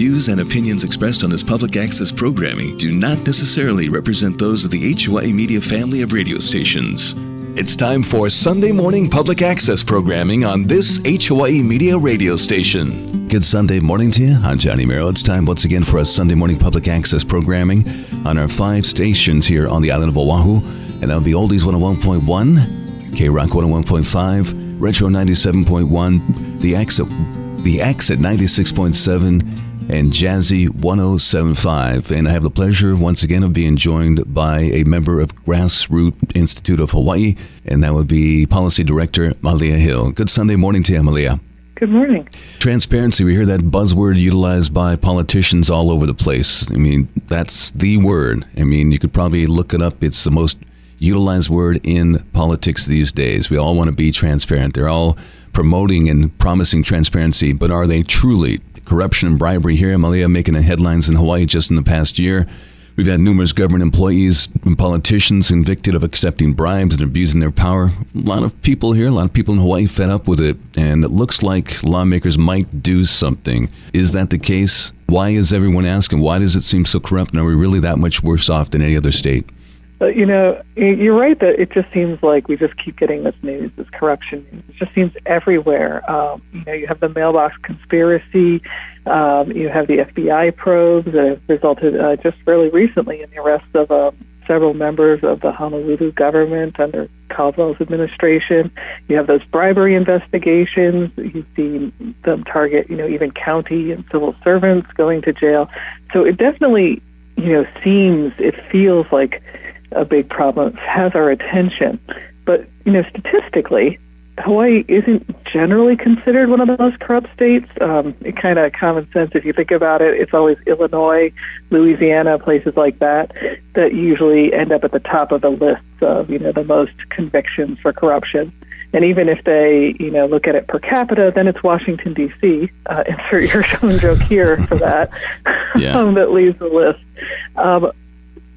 views and opinions expressed on this public access programming do not necessarily represent those of the Hawaii Media family of radio stations. It's time for Sunday morning public access programming on this Hawaii Media radio station. Good Sunday morning to you. I'm Johnny Merrill. It's time once again for our Sunday morning public access programming on our 5 stations here on the island of Oahu. And that'll be Oldies 101.1, K-Rock 101.5, Retro 97.1, The Exit 96.7, and Jazzy 107.5. And I have the pleasure once again of being joined by a member of Grassroots Institute of Hawaii, and that would be Policy Director Malia Hill. Good Sunday morning to you, Malia. Good morning. Transparency, we hear that buzzword utilized by politicians all over the place. I mean, that's the word. I mean, you could probably look it up. It's the most utilized word in politics these days. We all want to be transparent. They're all promoting and promising transparency, but are they truly? Corruption and bribery here, Malia, making the headlines in Hawaii just in the past year. We've had numerous government employees and politicians convicted of accepting bribes and abusing their power. A lot of people here, a lot of people in Hawaii fed up with it, and it looks like lawmakers might do something. Is that the case? Why is everyone asking? Why does it seem so corrupt? And are we really that much worse off than any other state? You know, you're right that it just seems like we just keep getting this news, this corruption news. It just seems everywhere. You have the mailbox conspiracy. You have the FBI probes that have resulted just fairly recently in the arrest of several members of the Honolulu government under Caldwell's administration. You have those bribery investigations. You've seen them target, even county and civil servants going to jail. So it definitely, it feels like a big problem. It has our attention. But, statistically, Hawaii isn't generally considered one of the most corrupt states. It kind of common sense, if you think about it, it's always Illinois, Louisiana, places like that usually end up at the top of the lists of, the most convictions for corruption. And even if they, look at it per capita, then it's Washington, D.C. Insert your own joke here for that. Yeah. That leads the list.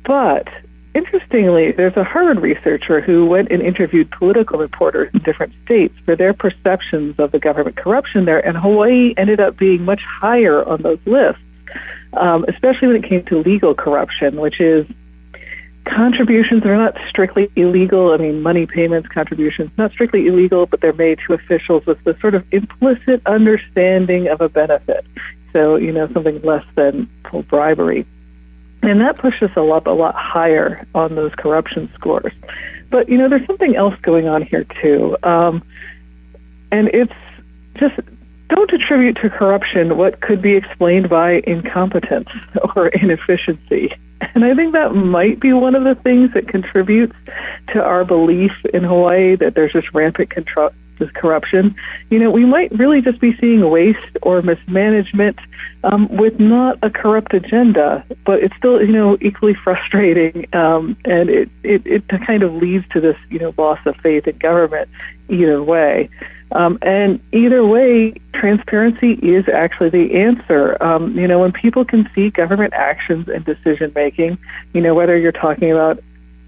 But interestingly, there's a Harvard researcher who went and interviewed political reporters in different states for their perceptions of the government corruption there, and Hawaii ended up being much higher on those lists, especially when it came to legal corruption, which is contributions are not strictly illegal. I mean, money payments, contributions, not strictly illegal, but they're made to officials with the sort of implicit understanding of a benefit. So, something less than full bribery. And that pushes us up a lot higher on those corruption scores. But, there's something else going on here, too. And it's just, don't attribute to corruption what could be explained by incompetence or inefficiency. And I think that might be one of the things that contributes to our belief in Hawaii that there's just rampant corruption. We might really just be seeing waste or mismanagement with not a corrupt agenda, but it's still, equally frustrating, and it kind of leads to this, loss of faith in government either way. And either way, transparency is actually the answer. When people can see government actions and decision-making, whether you're talking about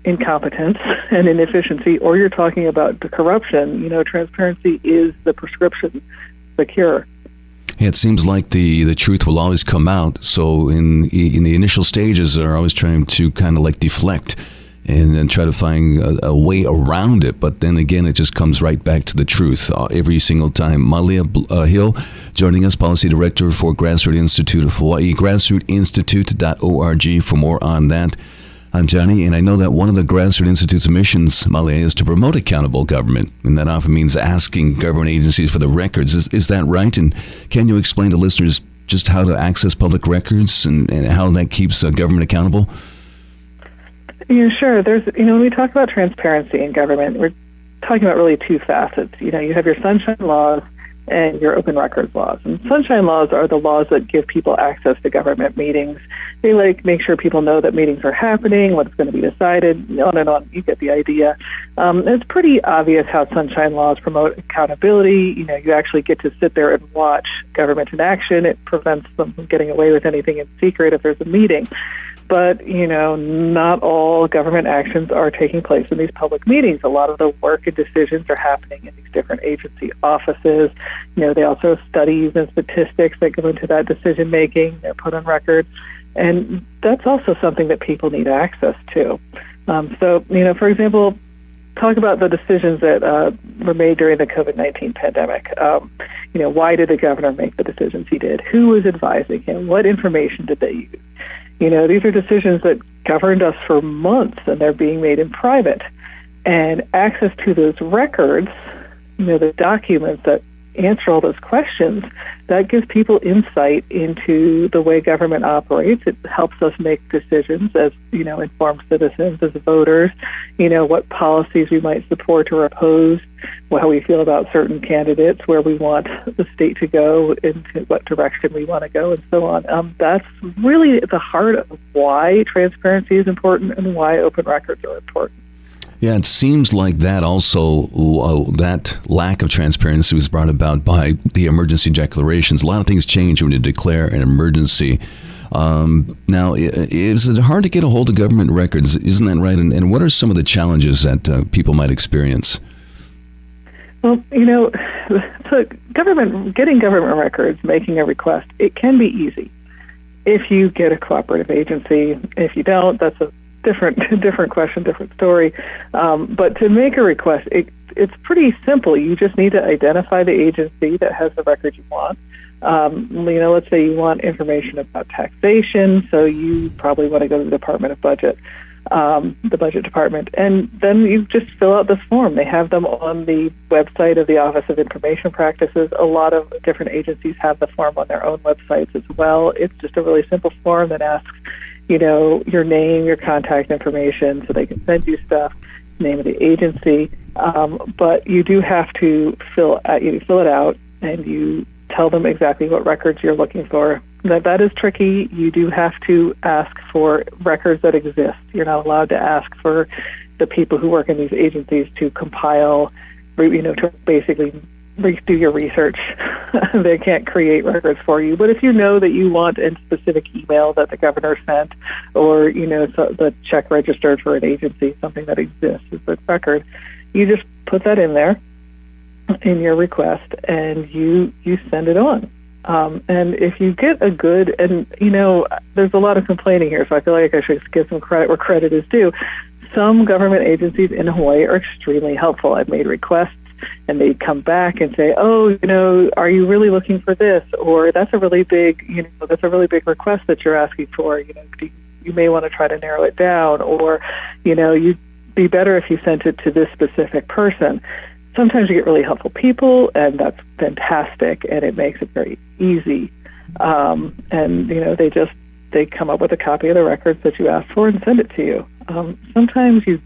incompetence and inefficiency, or you're talking about the corruption, transparency is the prescription, the cure. It seems like the truth will always come out. So in the initial stages, they're always trying to kind of like deflect and try to find a way around it. But then again, it just comes right back to the truth every single time. Malia Hill joining us, Policy Director for Grassroots Institute of Hawaii, grassrootsinstitute.org for more on that. I'm Johnny, and I know that one of the Grassroots Institute's missions, Malia, is to promote accountable government, and that often means asking government agencies for the records. Is that right? And can you explain to listeners just how to access public records and how that keeps government accountable? Yeah, sure. There's, when we talk about transparency in government, we're talking about really two facets. You have your sunshine laws and your open records laws. And sunshine laws are the laws that give people access to government meetings. They make sure people know that meetings are happening, what's going to be decided, on and on. You get the idea. It's pretty obvious how sunshine laws promote accountability. You actually get to sit there and watch government in action. It prevents them from getting away with anything in secret if there's a meeting. But, not all government actions are taking place in these public meetings. A lot of the work and decisions are happening in these different agency offices. They also have studies and statistics that go into that decision making. They're put on record. And that's also something that people need access to. For example, talk about the decisions that were made during the COVID-19 pandemic. Why did the governor make the decisions he did? Who was advising him? What information did they use? These are decisions that governed us for months, and they're being made in private. And access to those records, the documents that answer all those questions, that gives people insight into the way government operates. It helps us make decisions as, informed citizens, as voters, what policies we might support or oppose, how we feel about certain candidates, where we want the state to go, into what direction we want to go, and so on. That's really the heart of why transparency is important and why open records are important. Yeah, it seems like that also, that lack of transparency was brought about by the emergency declarations. A lot of things change when you declare an emergency. Now, is it hard to get a hold of government records? Isn't that right? And what are some of the challenges that people might experience? Well, getting government records, making a request, it can be easy if you get a cooperative agency. If you don't, that's a different question, different story. But to make a request, it's pretty simple. You just need to identify the agency that has the record you want. Let's say you want information about taxation, so you probably want to go to the Department of Budget, the Budget Department, and then you just fill out this form. They have them on the website of the Office of Information Practices. A lot of different agencies have the form on their own websites as well. It's just a really simple form that asks your name, your contact information, so they can send you stuff, name of the agency. But you do have to fill it out, and you tell them exactly what records you're looking for. That is tricky. You do have to ask for records that exist. You're not allowed to ask for the people who work in these agencies to compile, to basically do your research. They can't create records for you. But if you know that you want a specific email that the governor sent, or so the check registered for an agency, something that exists as a record, you just put that in there in your request, and you send it on. And if you get a good, and there's a lot of complaining here, so I feel like I should give some credit where credit is due. Some government agencies in Hawaii are extremely helpful. I've made requests, and they come back and say, are you really looking for this? Or that's a really big request that you're asking for. You may want to try to narrow it down, or, you'd be better if you sent it to this specific person. Sometimes you get really helpful people, and that's fantastic, and it makes it very easy. They come up with a copy of the records that you asked for and send it to you. Sometimes you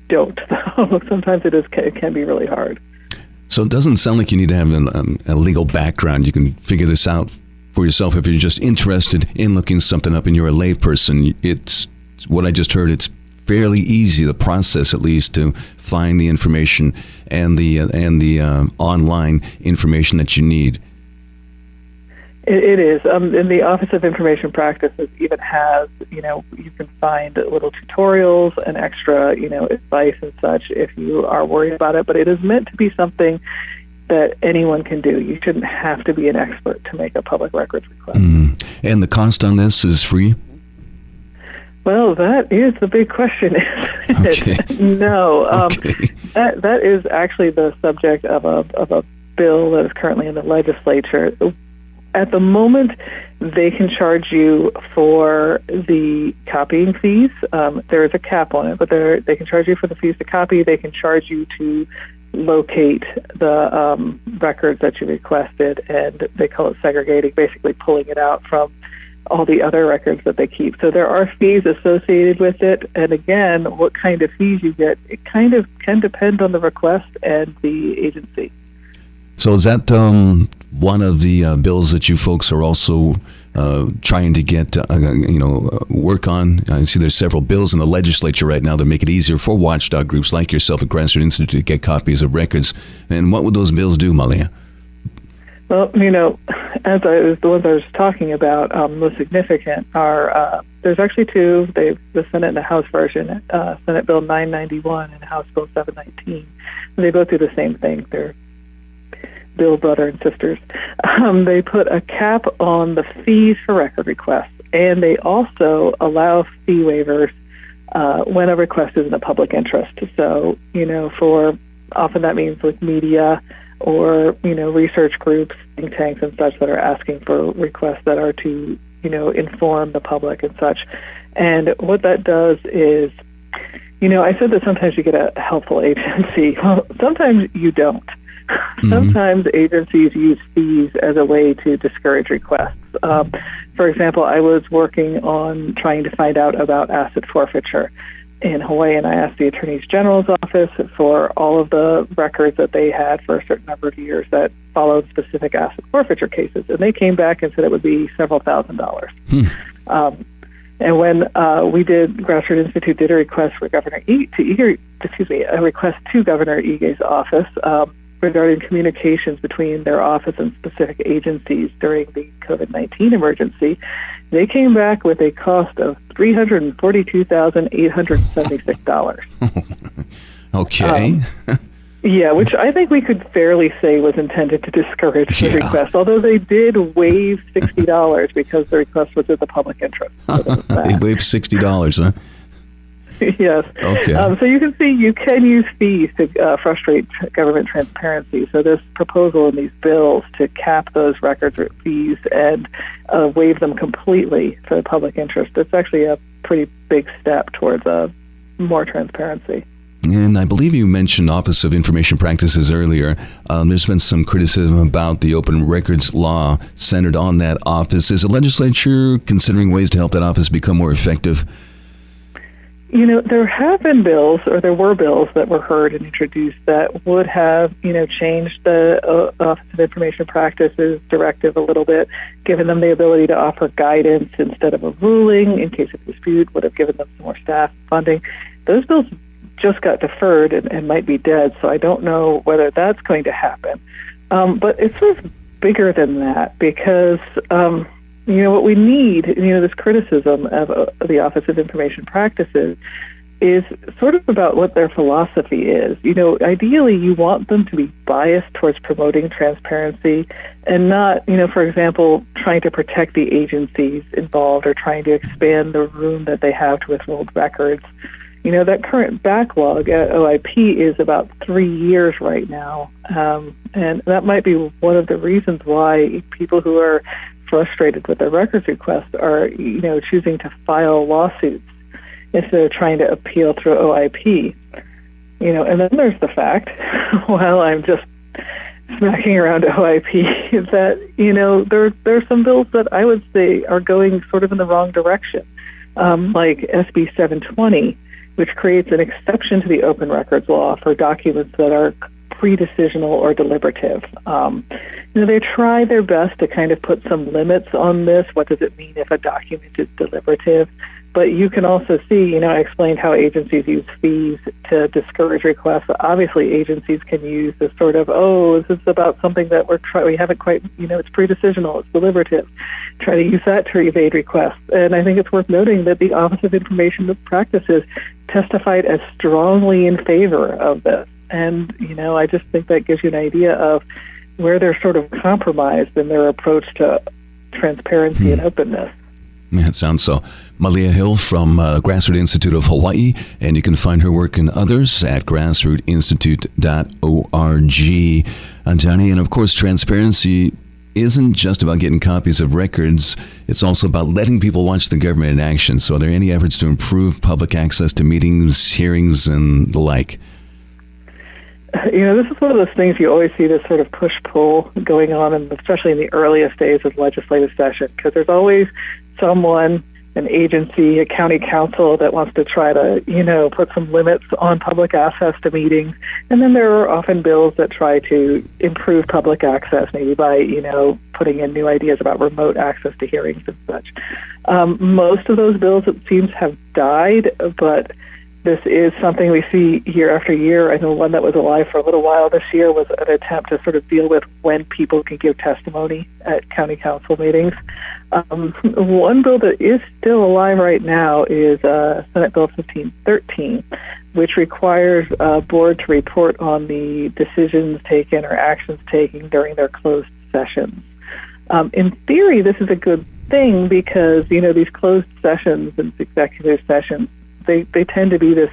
don't, though. Sometimes it can be really hard. So it doesn't sound like you need to have a legal background. You can figure this out for yourself if you're just interested in looking something up and you're a layperson. It's what I just heard. It's fairly easy, the process at least, to find the information and the online information that you need. It is. And the Office of Information Practices even has, you can find little tutorials and extra, advice and such if you are worried about it. But it is meant to be something that anyone can do. You shouldn't have to be an expert to make a public records request. And the cost on this is free? Well, that is the big question. Okay. No. Okay. That is actually the subject of a bill that is currently in the legislature. At the moment, they can charge you for the copying fees. There is a cap on it, but they can charge you for the fees to copy. They can charge you to locate the records that you requested, and they call it segregating, basically pulling it out from all the other records that they keep. So there are fees associated with it, and again, what kind of fees you get, it kind of can depend on the request and the agency. So is that one of the bills that you folks are also trying to get, work on? I see there's several bills in the legislature right now that make it easier for watchdog groups like yourself at Grassroots Institute to get copies of records. And what would those bills do, Malia? Well, the ones I was talking about, most significant are, there's actually two. The Senate and the House version, Senate Bill 991 and House Bill 719. They both do the same thing. They're Bill brother and sisters. They put a cap on the fees for record requests, and they also allow fee waivers when a request is in the public interest. So, for often that means with media or, research groups, think tanks and such that are asking for requests that are to, inform the public and such. And what that does is, I said that sometimes you get a helpful agency. Well, sometimes you don't. Sometimes agencies use fees as a way to discourage requests. For example, I was working on trying to find out about asset forfeiture in Hawaii, and I asked the Attorney General's office for all of the records that they had for a certain number of years that followed specific asset forfeiture cases, and they came back and said it would be several $1,000s. And when Grassroots Institute did a request for a request to Governor Ige's office regarding communications between their office and specific agencies during the COVID-19 emergency, they came back with a cost of $342,876. Okay. Yeah, which I think we could fairly say was intended to discourage the request, although they did waive $60 because the request was in the public interest. So they waived $60, huh? Yes. Okay. So you can see you can use fees to frustrate government transparency. So this proposal in these bills to cap those records fees and waive them completely for the public interest, it's actually a pretty big step towards more transparency. And I believe you mentioned Office of Information Practices earlier. There's been some criticism about the open records law centered on that office. Is the legislature considering ways to help that office become more effective? There have been bills, or there were bills that were heard and introduced that would have, changed the Office of Information Practices directive a little bit, given them the ability to offer guidance instead of a ruling in case of dispute, would have given them some more staff funding. Those bills just got deferred and might be dead, so I don't know whether that's going to happen. But it's sort of bigger than that because what we need, this criticism of the Office of Information Practices is sort of about what their philosophy is. Ideally, you want them to be biased towards promoting transparency and not, for example, trying to protect the agencies involved or trying to expand the room that they have to withhold records. That current backlog at OIP is about 3 years right now, and that might be one of the reasons why people who are frustrated with their records requests are, choosing to file lawsuits instead of trying to appeal through OIP. And then there's the fact, while I'm just smacking around OIP, is that, there are some bills that I would say are going sort of in the wrong direction, like SB 720, which creates an exception to the open records law for documents that are pre-decisional or deliberative. They try their best to kind of put some limits on this. What does it mean if a document is deliberative? But you can also see, I explained how agencies use fees to discourage requests. Obviously, agencies can use this sort of, this is about something that we haven't quite, it's pre-decisional, it's deliberative. Try to use that to evade requests. And I think it's worth noting that the Office of Information Practices testified as strongly in favor of this. And, I just think that gives you an idea of where they're sort of compromised in their approach to transparency and openness. Yeah, it sounds so. Malia Hill from Grassroots Institute of Hawaii, and you can find her work and others at grassrootsinstitute.org. Johnny, and of course, transparency isn't just about getting copies of records. It's also about letting people watch the government in action. So are there any efforts to improve public access to meetings, hearings, and the like? This is one of those things you always see, this sort of push-pull going on, and especially in the earliest days of legislative session, because there's always someone, an agency, a county council that wants to try to, put some limits on public access to meetings. And then there are often bills that try to improve public access, maybe by, putting in new ideas about remote access to hearings and such. Most of those bills, it seems, have died, but This is something we see year after year. I know one that was alive for a little while this year was an attempt to sort of deal with when people can give testimony at county council meetings. One bill that is still alive right now is Senate Bill 1513, which requires a board to report on the decisions taken or actions taken during their closed sessions. In theory, this is a good thing because, these closed sessions and executive sessions, they tend to be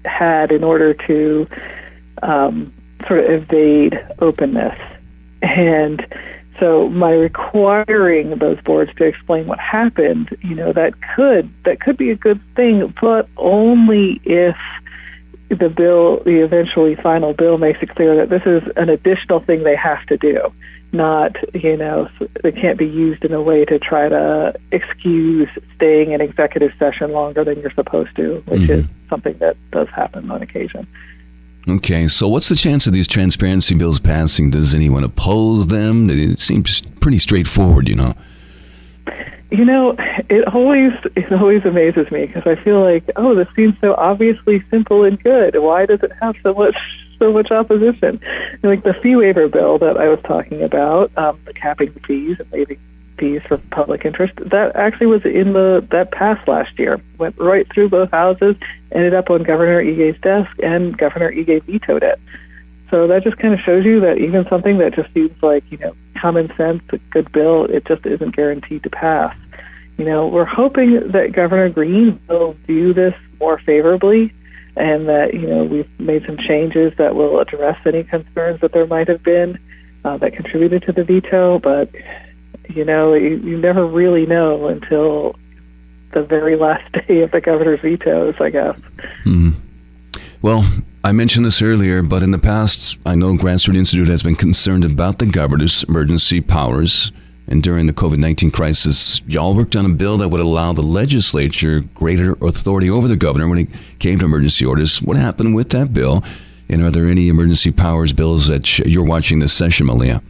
had in order to sort of evade openness. And so by requiring those boards to explain what happened, that could be a good thing, but only if the eventually final bill makes it clear that this is an additional thing they have to do. Not, they can't be used in a way to try to excuse staying in executive session longer than you're supposed to, which is something that does happen on occasion. Okay, so what's the chance of these transparency bills passing? Does anyone oppose them? It seems pretty straightforward, It always amazes me because I feel like, this seems so obviously simple and good. Why does it have so much opposition? Like the fee waiver bill that I was talking about, the capping fees and waiving fees for public interest, that actually was that passed last year, went right through both houses, ended up on Governor Ige's desk, and Governor Ige vetoed it. So that just kind of shows you that even something that just seems like, common sense, a good bill, it just isn't guaranteed to pass. We're hoping that Governor Green will view this more favorably and that, we've made some changes that will address any concerns that there might have been that contributed to the veto. But, you never really know until the very last day of the governor's vetoes, I guess. Mm-hmm. Well, I mentioned this earlier, but in the past, I know Grassroots Institute has been concerned about the governor's emergency powers. And during the COVID-19 crisis, y'all worked on a bill that would allow the legislature greater authority over the governor when it came to emergency orders. What happened with that bill? And are there any emergency powers bills that you're watching this session, Malia?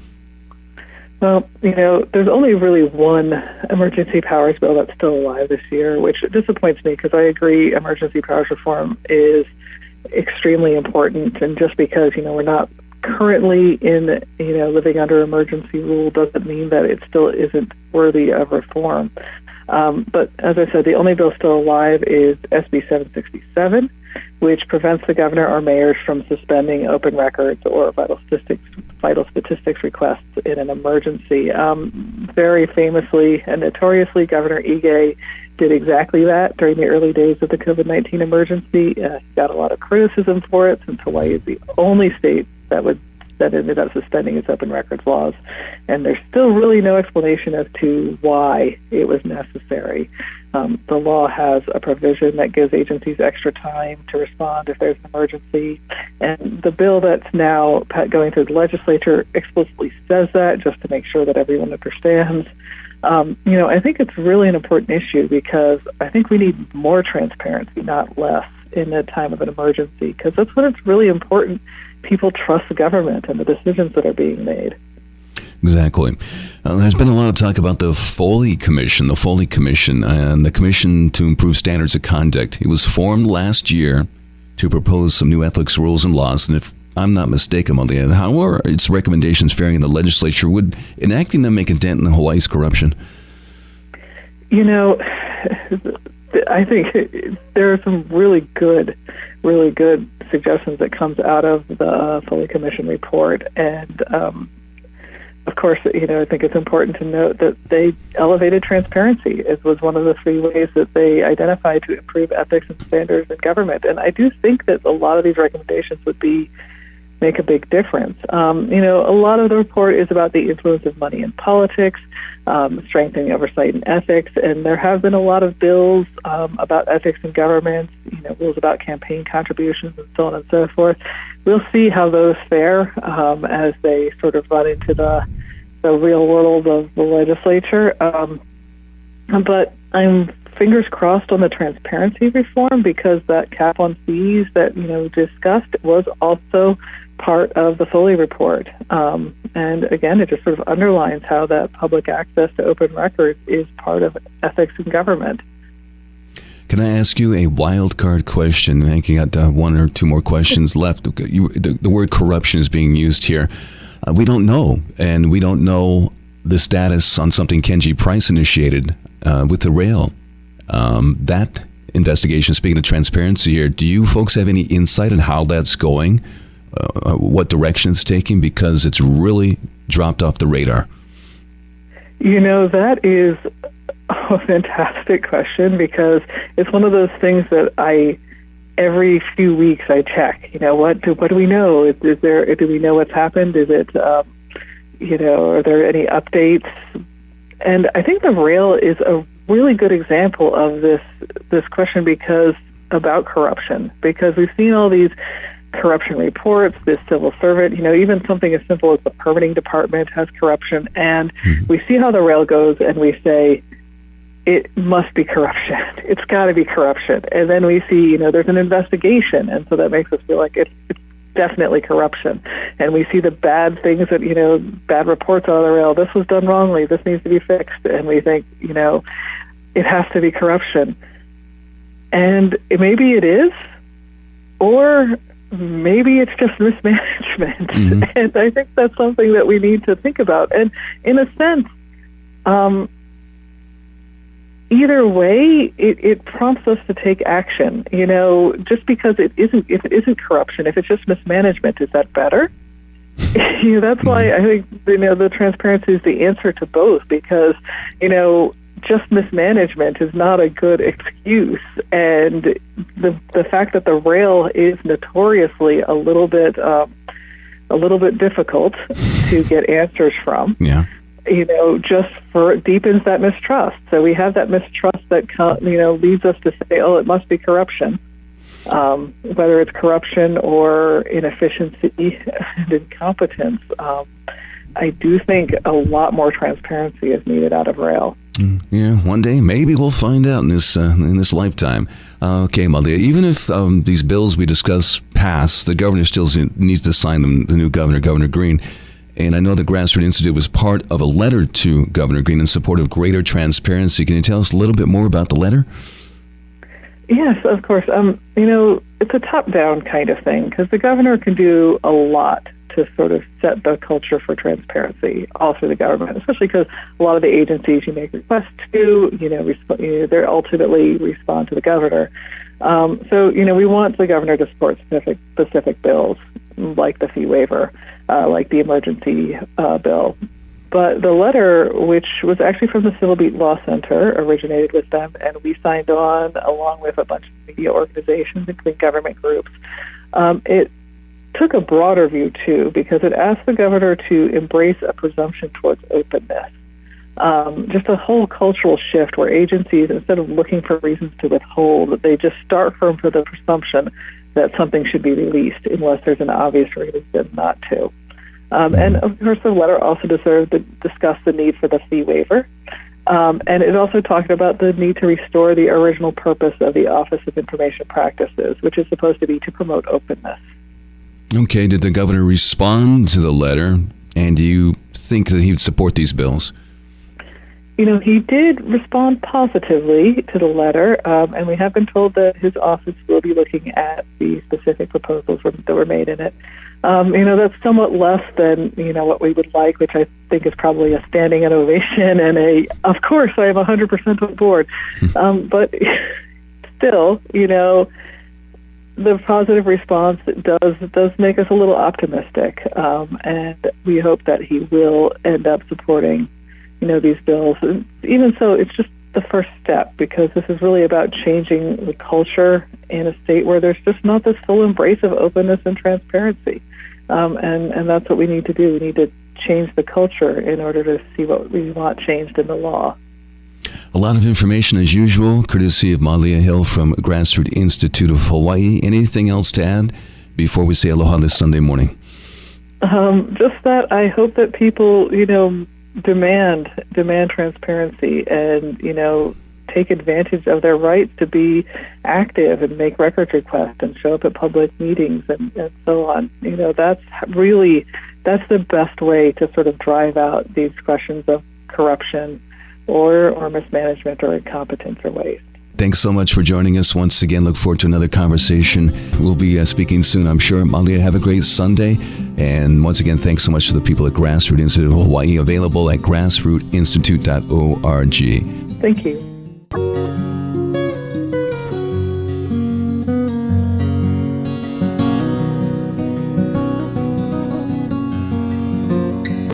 Well, there's only really one emergency powers bill that's still alive this year, which disappoints me because I agree emergency powers reform is extremely important. And just because, we're not currently living under emergency rule doesn't mean that it still isn't worthy of reform. But as I said, the only bill still alive is SB 767, which prevents the governor or mayors from suspending open records or vital statistics requests in an emergency. Very famously and notoriously, Governor Ige did exactly that during the early days of the COVID-19 emergency. He got a lot of criticism for it, since Hawaii is the only state that ended up suspending its open records laws. And there's still really no explanation as to why it was necessary. The law has a provision that gives agencies extra time to respond if there's an emergency. And the bill that's now going through the legislature explicitly says that, just to make sure that everyone understands. I think it's really an important issue because I think we need more transparency, not less, in a time of an emergency, because that's when it's really important people trust the government and the decisions that are being made. Exactly. There's been a lot of talk about the Foley Commission, and the Commission to Improve Standards of Conduct. It was formed last year to propose some new ethics rules and laws, and if I'm not mistaken, Malia, how are its recommendations faring in the legislature? Would enacting them make a dent in Hawaii's corruption? I think there are some really good suggestions that comes out of the Foley Commission report. And, of course, I think it's important to note that they elevated transparency. It was one of the 3 ways that they identified to improve ethics and standards in government. And I do think that a lot of these recommendations would make a big difference. A lot of the report is about the influence of money in politics, strengthening oversight and ethics, and there have been a lot of bills about ethics in government, rules about campaign contributions and so on and so forth. We'll see how those fare as they sort of run into the real world of the legislature. But I'm fingers crossed on the transparency reform, because that cap on fees that discussed was also part of the Foley report. And again, it just sort of underlines how that public access to open records is part of ethics in government. Can I ask you a wild card question? I think you got one or two more questions left. The word corruption is being used here. We don't know, and we don't know the status on something Kenji Price initiated with the rail. That investigation, speaking of transparency here, do you folks have any insight on how that's going? What direction it's taking? Because it's really dropped off the radar. That is a fantastic question, because it's one of those things that every few weeks I check. What do we know? Do we know what's happened? Is it, are there any updates? And I think the rail is a really good example of this question about corruption, because we've seen all these corruption reports, this civil servant, even something as simple as the permitting department has corruption, and we see how the rail goes and we say, it must be corruption. It's got to be corruption. And then we see, there's an investigation, and so that makes us feel like it's definitely corruption. And we see the bad things that, bad reports out of the rail. This was done wrongly. This needs to be fixed. And we think, it has to be corruption. And maybe it is, or maybe it's just mismanagement. And I think that's something that we need to think about. And in a sense, either way, it prompts us to take action. Just because if it isn't corruption, if it's just mismanagement, is that better? That's why I think the transparency is the answer to both, because just mismanagement is not a good excuse, and the fact that the rail is notoriously a little bit difficult to get answers from. Yeah. Just deepens that mistrust. So we have that mistrust that, leads us to say, oh, it must be corruption. Whether it's corruption or inefficiency and incompetence, I do think a lot more transparency is needed out of rail. Yeah, one day maybe we'll find out in this lifetime. Okay, Malia, even if these bills we discuss pass, the governor still needs to sign them, the new governor, Governor Green. And I know the Grassroots Institute was part of a letter to Governor Green in support of greater transparency. Can you tell us a little bit more about the letter? Yes, of course. It's a top-down kind of thing, because the governor can do a lot to sort of set the culture for transparency all through the government, especially because a lot of the agencies you make requests to, they ultimately respond to the governor. So we want the governor to support specific bills, like the fee waiver, like the emergency bill. But the letter, which was actually from the Civil Beat Law Center, originated with them, and we signed on along with a bunch of media organizations, including government groups. It took a broader view, too, because it asked the governor to embrace a presumption towards openness. Just a whole cultural shift where agencies, instead of looking for reasons to withhold, they just start from the presumption that something should be released unless there's an obvious reason not to. And, of course, the letter also deserved to discuss the need for the fee waiver. And it also talked about the need to restore the original purpose of the Office of Information Practices, which is supposed to be to promote openness. Okay, did the governor respond to the letter, and do you think that he would support these bills? He did respond positively to the letter, and we have been told that his office will be looking at the specific proposals that were made in it. That's somewhat less than, what we would like, which I think is probably a standing ovation and of course, I am 100% on board. But still, the positive response does make us a little optimistic, and we hope that he will end up supporting, these bills. And even so, it's just the first step, because this is really about changing the culture in a state where there's just not this full embrace of openness and transparency. And that's what we need to do. We need to change the culture in order to see what we want changed in the law. A lot of information as usual, courtesy of Malia Hill from Grassroots Institute of Hawaii. Anything else to add before we say aloha this Sunday morning? Just that I hope that people, demand transparency and, take advantage of their right to be active and make records requests and show up at public meetings and so on. That's the best way to sort of drive out these questions of corruption or mismanagement or incompetence or waste. Thanks so much for joining us once again. Look forward to another conversation. We'll be speaking soon, I'm sure. Malia, have a great Sunday. And once again, thanks so much to the people at Grassroot Institute of Hawaii, available at grassrootinstitute.org. Thank you.